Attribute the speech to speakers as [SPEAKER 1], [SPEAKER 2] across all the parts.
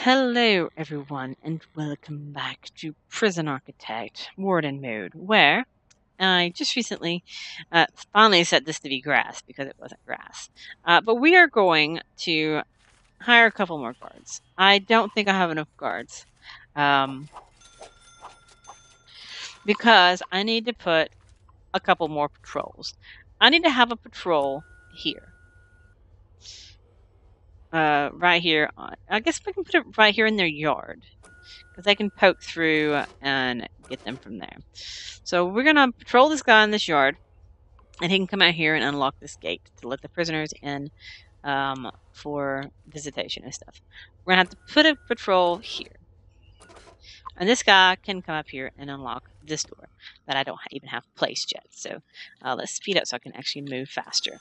[SPEAKER 1] Hello, everyone, and welcome back to Prison Architect Warden mode, where I just recently finally set this to be grass because it wasn't grass. But we are going to hire a couple more guards. I don't think I have enough guards because I need to put a couple more patrols. I need to have a patrol here. Right here. I guess we can put it right here in their yard, because they can poke through and get them from there. So we're going to patrol this guy in this yard, and he can come out here and unlock this gate to let the prisoners in for visitation and stuff. We're going to have to put a patrol here. And this guy can come up here and unlock this door that I don't even have placed yet. So let's speed up so I can actually move faster.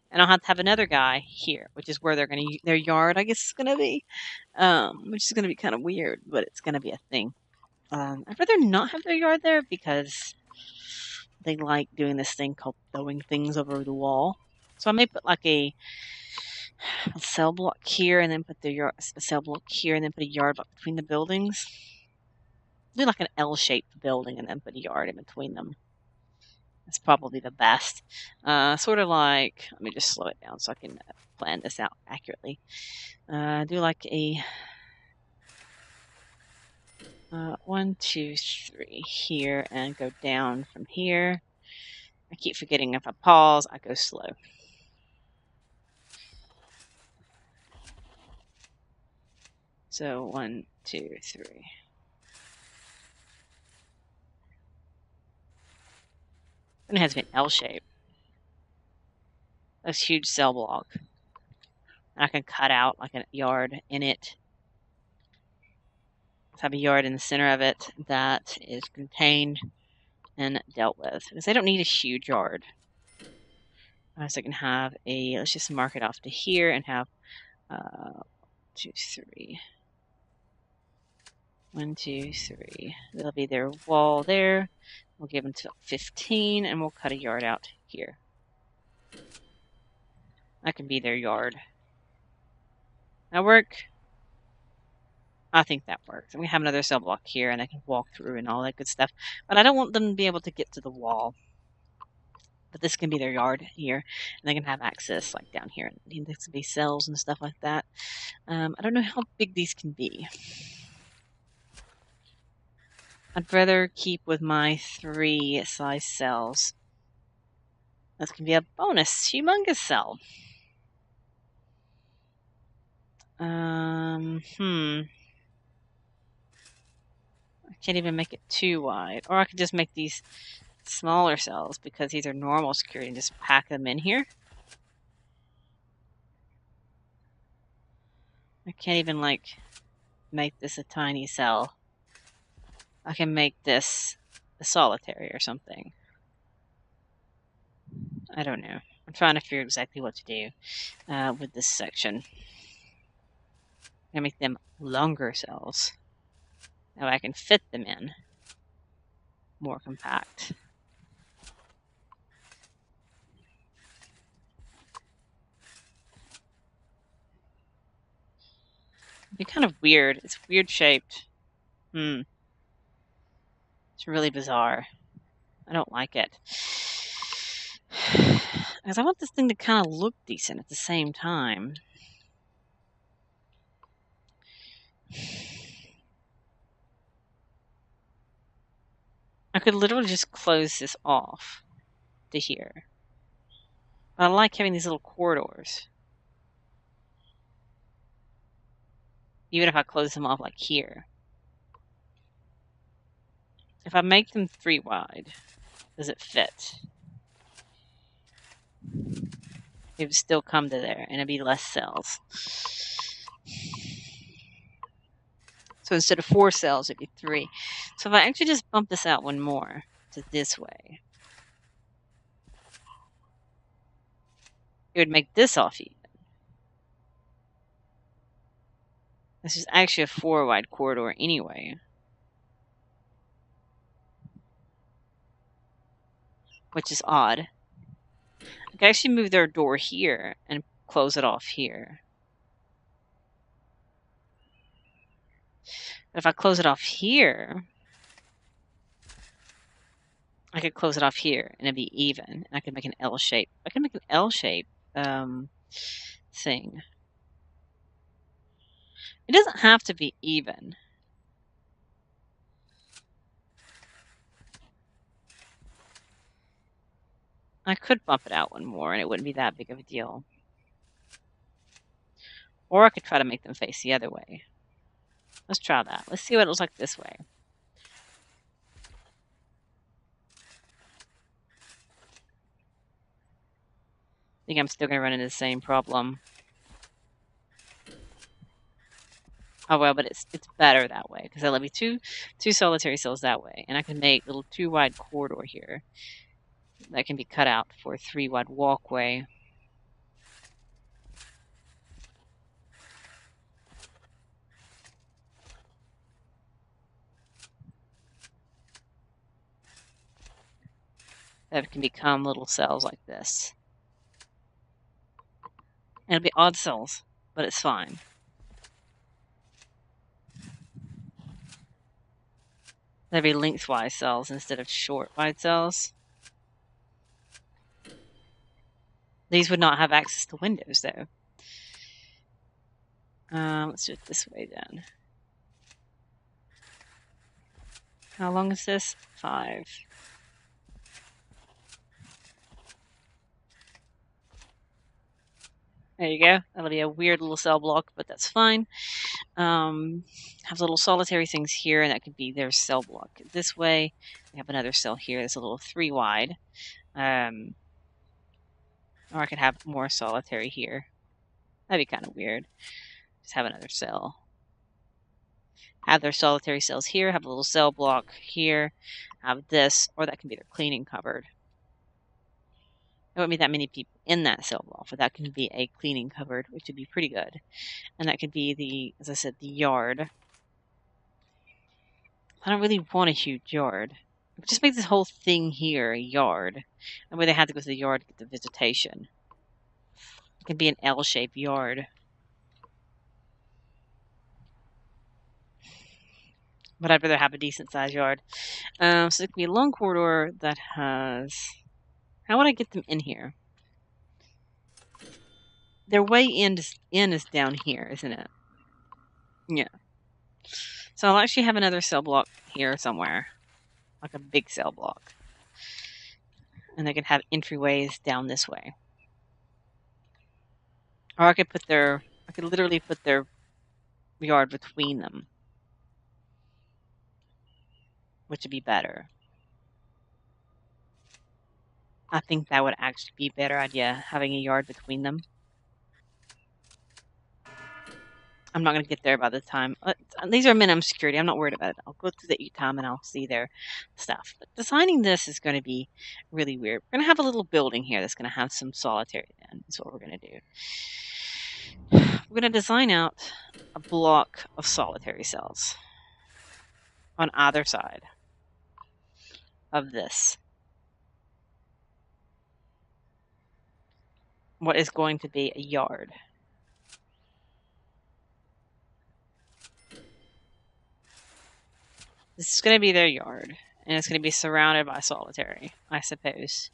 [SPEAKER 1] And I'll have to have another guy here, which is where they're going to, their yard, I guess, is going to be, which is going to be kind of weird, but it's going to be a thing. I'd rather not have their yard there because they like doing this thing called throwing things over the wall. So I may put like a cell block here, and then put a cell block here, and then put a yard block between the buildings. Do like an L-shaped building, and then put a yard in between them. That's probably the best. Sort of like, let me just slow it down so I can plan this out accurately. Do like a 1, 2, 3 here, and go down from here. I keep forgetting if I pause, I go slow. So 1, 2, 3. And it has to be an L shape. That's a huge cell block. And I can cut out like a yard in it. Let's have a yard in the center of it that is contained and dealt with. Because they don't need a huge yard. So I can have a, let's just mark it off to here and have 2, 3. 1, 2, 3. That'll be their wall there. We'll give them till 15, and we'll cut a yard out here. That can be their yard. That work? I think that works. And we have another cell block here, and they can walk through and all that good stuff. But I don't want them to be able to get to the wall. But this can be their yard here, and they can have access like down here. And this can be cells and stuff like that. I don't know how big these can be. I'd rather keep with my 3 size cells. This can be a bonus, humongous cell. I can't even make it too wide. Or I could just make these smaller cells because these are normal security and just pack them in here. I can't even like make this a tiny cell. I can make this a solitary or something. I don't know. I'm trying to figure exactly what to do with this section. I'm going to make them longer cells. Now I can fit them in. More compact. It'd be kind of weird. It's weird shaped. It's really bizarre. I don't like it. Because I want this thing to kind of look decent at the same time. I could literally just close this off to here. But I like having these little corridors. Even if I close them off like here. If I make them 3 wide, does it fit? It would still come to there, and it'd be less cells. So instead of 4 cells, it'd be 3. So if I actually just bump this out one more to this way, it would make this off even. This is actually a 4 wide corridor anyway. Which is odd. I can actually move their door here and close it off here. But if I close it off here, I could close it off here and it'd be even. And I could make an L shape. I can make an L shape thing. It doesn't have to be even. I could bump it out one more and it wouldn't be that big of a deal. Or I could try to make them face the other way. Let's try that. Let's see what it looks like this way. I think I'm still going to run into the same problem. Oh well, but it's better that way because that'll be two solitary cells that way, and I can make a little 2 wide corridor here that can be cut out for a 3 wide walkway. That can become little cells like this. And it'll be odd cells, but it's fine. There'll be lengthwise cells instead of short wide cells. These would not have access to windows, though. Let's do it this way, then. How long is this? 5. There you go. That'll be a weird little cell block, but that's fine. Have little solitary things here, and that could be their cell block. This way, we have another cell here that's a little 3 wide. Or I could have more solitary here. That'd be kind of weird. Just have another cell. Have their solitary cells here, have a little cell block here, have this, or that can be their cleaning cupboard. There won't be that many people in that cell block, but that can be a cleaning cupboard, which would be pretty good. And that could be as I said, the yard. I don't really want a huge yard. Just make this whole thing here a yard. That way they have to go to the yard to get the visitation. It can be an L-shaped yard. But I'd rather have a decent sized yard. So it could be a long corridor that has... How would I get them in here? Their way in is down here, isn't it? Yeah. So I'll actually have another cell block here somewhere. Like a big cell block. And they can have entryways down this way. Or I could literally put their yard between them. Which would be better. I think that would actually be a better idea, having a yard between them. I'm not going to get there by the time. These are minimum security. I'm not worried about it. I'll go through the e-time and I'll see their stuff. But designing this is going to be really weird. We're going to have a little building here that's going to have some solitary then. That's what we're going to do. We're going to design out a block of solitary cells on either side of this. What is going to be a yard. This is going to be their yard. And it's going to be surrounded by solitary, I suppose.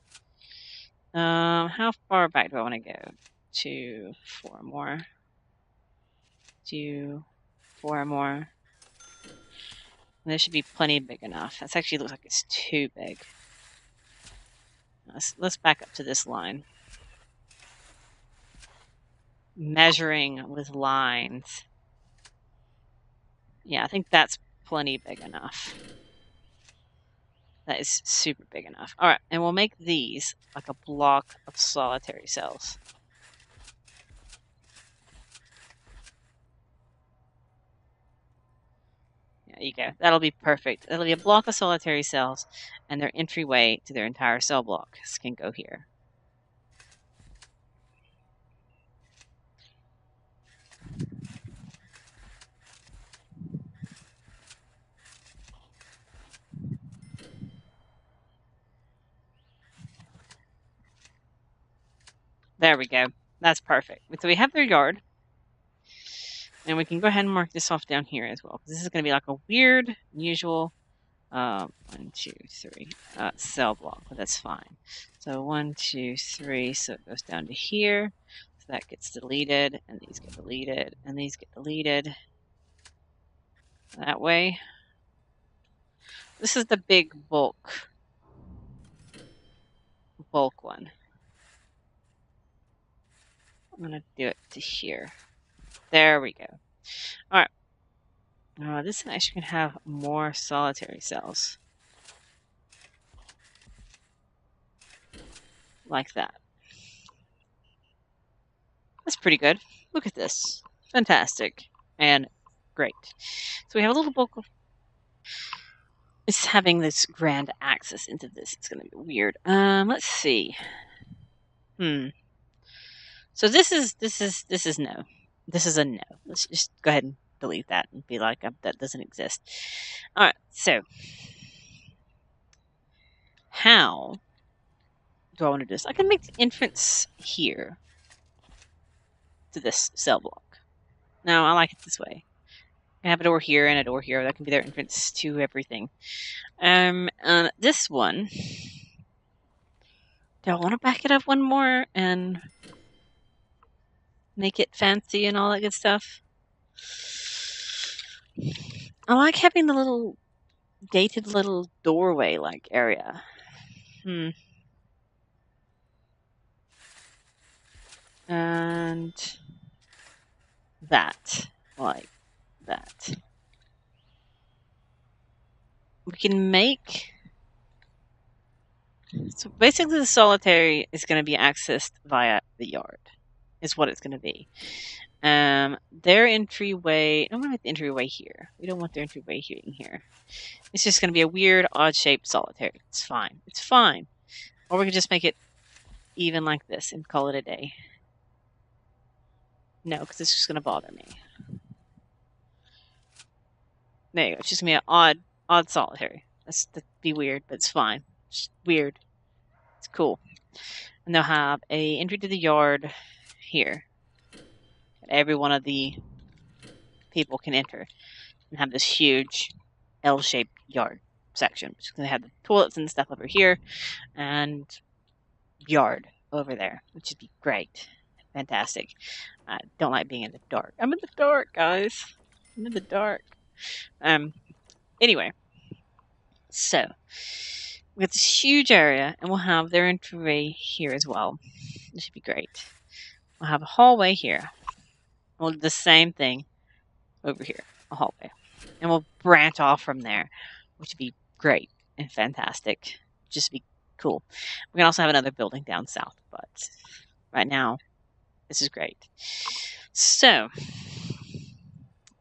[SPEAKER 1] How far back do I want to go? 2, 4 more. 2, 4 more. This should be plenty big enough. That actually looks like it's too big. Let's back up to this line. Measuring with lines. Yeah, I think that's plenty big enough. That is super big enough. Alright, and we'll make these like a block of solitary cells. There you go. That'll be perfect. That'll be a block of solitary cells, and their entryway to their entire cell block can go here. There we go. That's perfect. So we have their yard. And we can go ahead and mark this off down here as well, because this is going to be like a weird, unusual 1, 2, 3 cell block, but that's fine. So 1, 2, 3, so it goes down to here. So that gets deleted, and these get deleted, and these get deleted. That way. This is the big bulk one. I'm going to do it to here. There we go. All right. This one actually can have more solitary cells. Like that. That's pretty good. Look at this. Fantastic. And great. So we have a little bulk of... It's having this grand access into this. It's going to be weird. Let's see. So this is no. This is a no. Let's just go ahead and delete that and be like, that doesn't exist. All right. So how do I want to do this? I can make the entrance here to this cell block. No, I like it this way. I have a door here and a door here. That can be their entrance to everything. And this one, do I want to back it up one more and make it fancy and all that good stuff? I like having the little gated little doorway like area. And that, like that. We can make... So basically the solitary is going to be accessed via the yard, is what it's going to be. Their entryway... I don't want the entryway here. We don't want their entryway here. It's just going to be a weird, odd-shaped solitary. It's fine. It's fine. Or we could just make it even like this and call it a day. No, because it's just going to bother me. There you go. It's just going to be an odd solitary. That'd be weird, but it's fine. It's weird. It's cool. And they'll have a entry to the yard here. And every one of the people can enter and have this huge L-shaped yard section. It's going to have the toilets and stuff over here and yard over there, which would be great. Fantastic. I don't like being in the dark. I'm in the dark, guys. I'm in the dark. Anyway. So, we got this huge area, and we'll have their entryway here as well. This should be great. We'll have a hallway here. We'll do the same thing over here, a hallway. And we'll branch off from there, which would be great and fantastic. Just be cool. We can also have another building down south, but right now, this is great. So,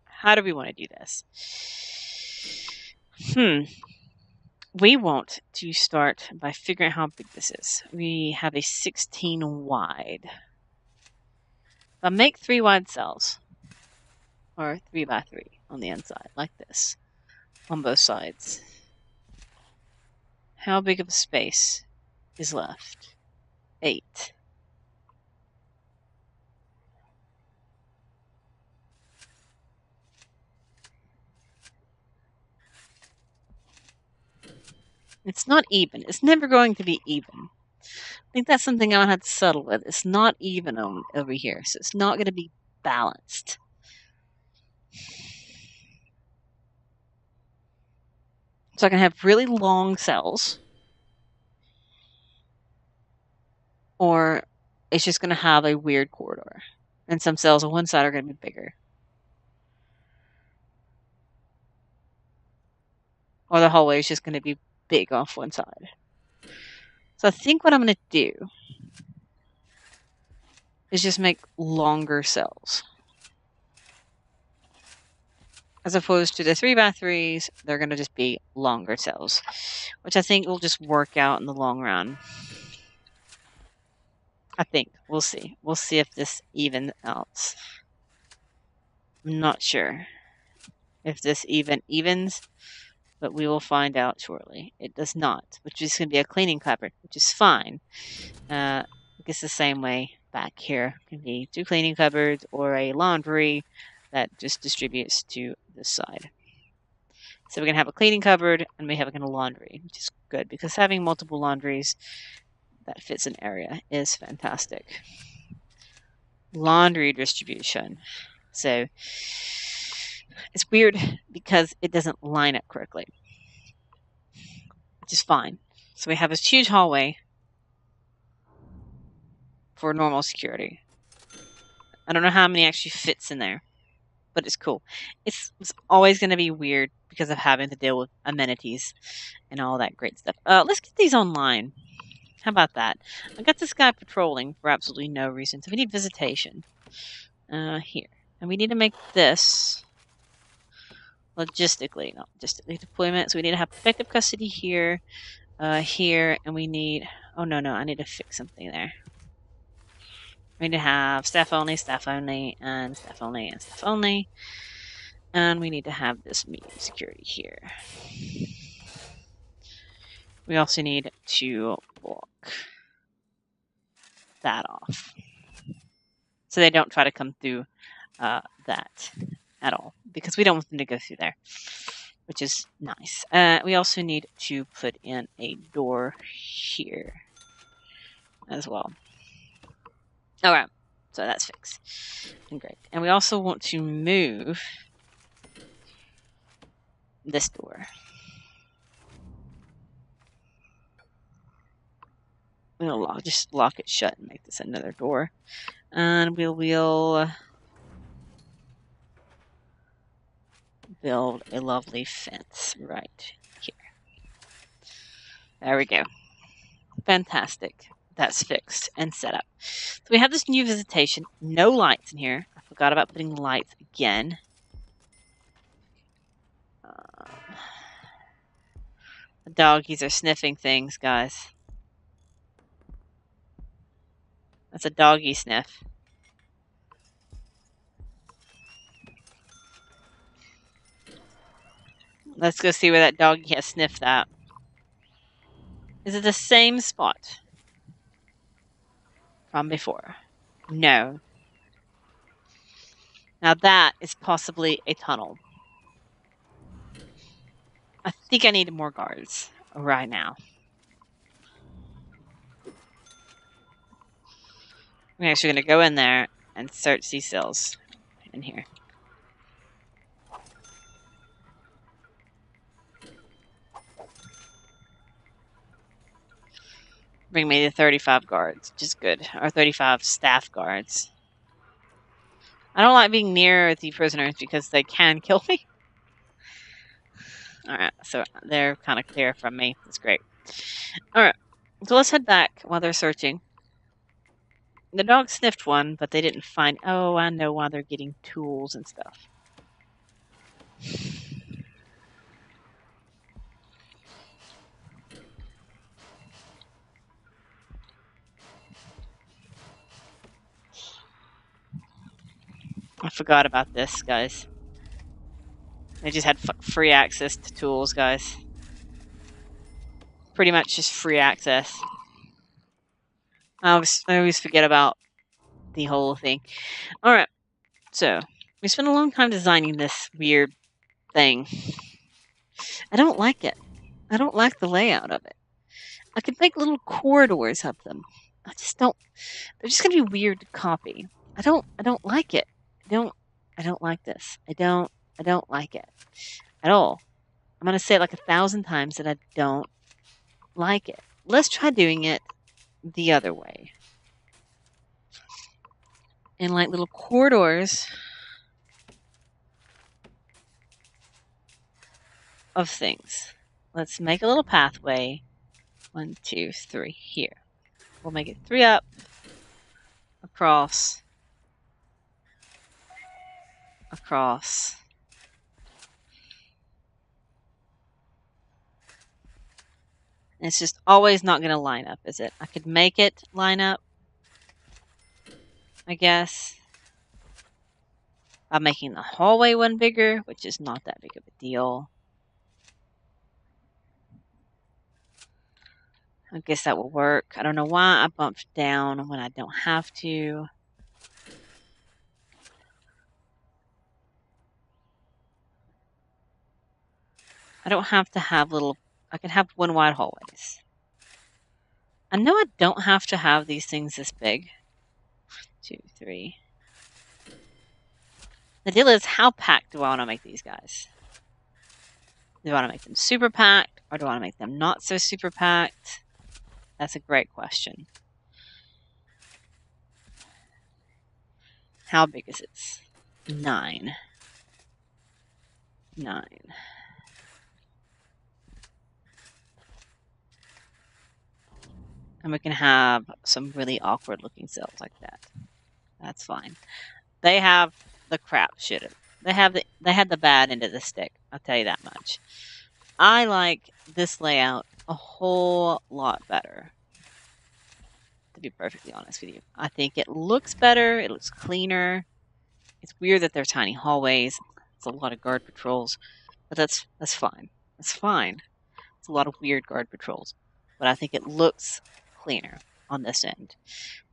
[SPEAKER 1] how do we want to do this? We want to start by figuring out how big this is. We have a 16 wide. I'll make 3 wide cells, or 3 by 3 on the inside, like this, on both sides. How big of a space is left? 8. It's not even. It's never going to be even. I think that's something I'll have to settle with. It's not even over here, so it's not going to be balanced. So I can have really long cells, or it's just going to have a weird corridor. And some cells on one side are going to be bigger. Or the hallway is just going to be big off one side. So I think what I'm going to do is just make longer cells. As opposed to the 3 by 3s, they're going to just be longer cells, which I think will just work out in the long run. I think. We'll see. We'll see if this evens out. I'm not sure if this even evens, but we will find out shortly. It does not, which is going to be a cleaning cupboard, which is fine. I guess the same way back here. It can be 2 cleaning cupboards or a laundry that just distributes to this side. So we're going to have a cleaning cupboard, and we have a laundry, which is good because having multiple laundries that fits an area is fantastic. Laundry distribution. So it's weird because it doesn't line up correctly, which is fine. So we have this huge hallway for normal security. I don't know how many actually fits in there, but it's cool. It's always going to be weird because of having to deal with amenities and all that great stuff. Let's get these online. How about that? I got this guy patrolling for absolutely no reason. So we need visitation. Here. And we need to make this logistically, not logistically deployment. So we need to have protective custody here, here, and we need, oh no, I need to fix something there. We need to have staff only, and staff only, and staff only. And we need to have this medium security here. We also need to block that off, so they don't try to come through that at all, because we don't want them to go through there, which is nice. We also need to put in a door here as well. Alright, so that's fixed. And great. And we also want to move this door. We'll just lock it shut and make this another door. And we will build a lovely fence right here. There we go. Fantastic. That's fixed and set up. So we have this new visitation. No lights in here. I forgot about putting lights again. The doggies are sniffing things, guys. That's a doggy sniff. Let's go see where that doggy has sniffed that. Is it the same spot from before? No. Now that is possibly a tunnel. I think I need more guards right now. I'm actually going to go in there and search these cells in here. Bring me to 35 guards, which is good. Or 35 staff guards. I don't like being near the prisoners because they can kill me. Alright, so they're kind of clear from me. That's great. Alright, so let's head back while they're searching. The dog sniffed one, but they didn't find... Oh, I know why they're getting tools and stuff. I forgot about this, guys. They just had free access to tools, guys. Pretty much just free access. I always forget about the whole thing. Alright, so we spent a long time designing this weird thing. I don't like it. I don't like the layout of it. I could make little corridors of them. I just don't. They're just gonna be weird to copy. I don't like it. I don't like this. I don't like it at all. I'm gonna say it like 1,000 times that I don't like it. Let's try doing it the other way. In like little corridors of things. Let's make a little pathway. 1, 2, 3 here. We'll make it 3 up, across, across. And it's just always not going to line up, is it? I could make it line up, I guess, by making the hallway one bigger, which is not that big of a deal. I guess that will work. I don't know why I bumped down when I don't have to. I don't have to have little, I can have one wide hallways. I know I don't have to have these things this big. 2, 3. The deal is, how packed do I want to make these guys? Do I want to make them super packed, or do I want to make them not so super packed? That's a great question. How big is it? 9. 9. And we can have some really awkward looking cells like that. That's fine. They have the crap shit. They had the bad end of the stick. I'll tell you that much. I like this layout a whole lot better, to be perfectly honest with you. I think it looks better. It looks cleaner. It's weird that they're tiny hallways. It's a lot of guard patrols, but that's fine. That's fine. It's a lot of weird guard patrols, but I think it looks cleaner on this end.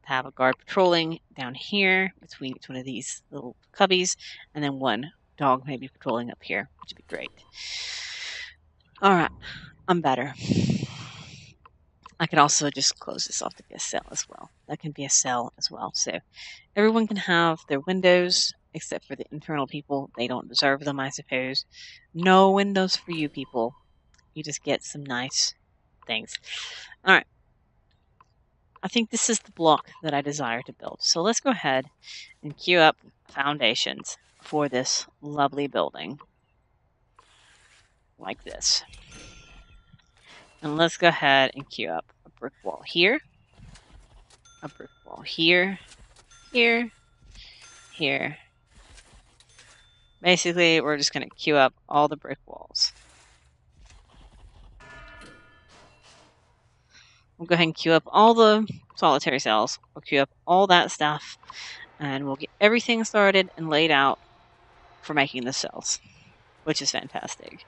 [SPEAKER 1] To have a guard patrolling down here between each one of these little cubbies, and then one dog maybe patrolling up here, which would be great. All right, I'm better. I could also just close this off to be a cell as well. That can be a cell as well. So everyone can have their windows, except for the internal people. They don't deserve them, I suppose. No windows for you people. You just get some nice things. All right. I think this is the block that I desire to build. So let's go ahead and queue up foundations for this lovely building. Like this. And let's go ahead and queue up a brick wall here. A brick wall here. Here. Here. Basically, we're just going to queue up all the brick walls. We'll go ahead and queue up all the solitary cells. We'll queue up all that stuff. And we'll get everything started and laid out for making the cells, which is fantastic.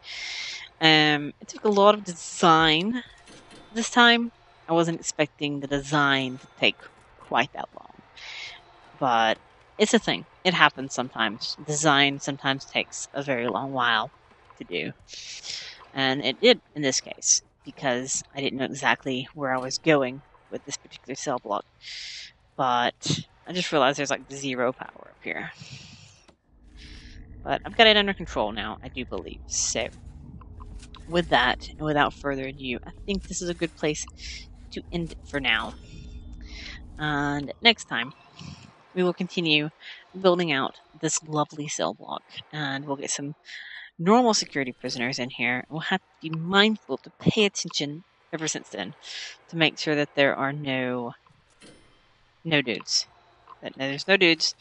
[SPEAKER 1] It took a lot of design this time. I wasn't expecting the design to take quite that long. But it's a thing. It happens sometimes. Design sometimes takes a very long while to do. And it did in this case, because I didn't know exactly where I was going with this particular cell block. But I just realized there's like 0 power up here. But I've got it under control now, I do believe. So with that, and without further ado, I think this is a good place to end it for now. And next time, we will continue building out this lovely cell block, and we'll get some normal security prisoners in here. We'll have to be mindful to pay attention ever since then to make sure that there are no dudes. That there's no dudes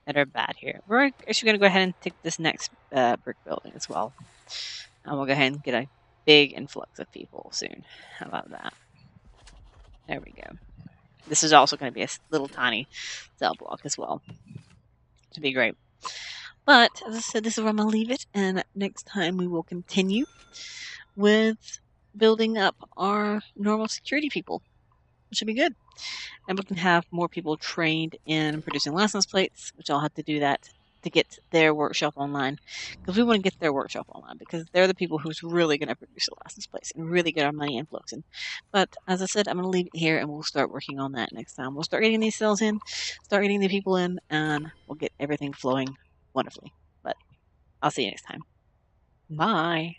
[SPEAKER 1] that are bad here. We're actually going to go ahead and take this next brick building as well. And we'll go ahead and get a big influx of people soon. How about that? There we go. This is also going to be a little tiny cell block as well. To be great. But, as I said, this is where I'm going to leave it. And next time we will continue with building up our normal security people. Which should be good. And we can have more people trained in producing license plates, which I'll have to do that to get their workshop online. Because we want to get their workshop online, because they're the people who's really going to produce the license plates and really get our money influxing. But as I said, I'm going to leave it here, and we'll start working on that next time. We'll start getting these cells in, start getting the people in, and we'll get everything flowing wonderfully. But I'll see you next time. Bye.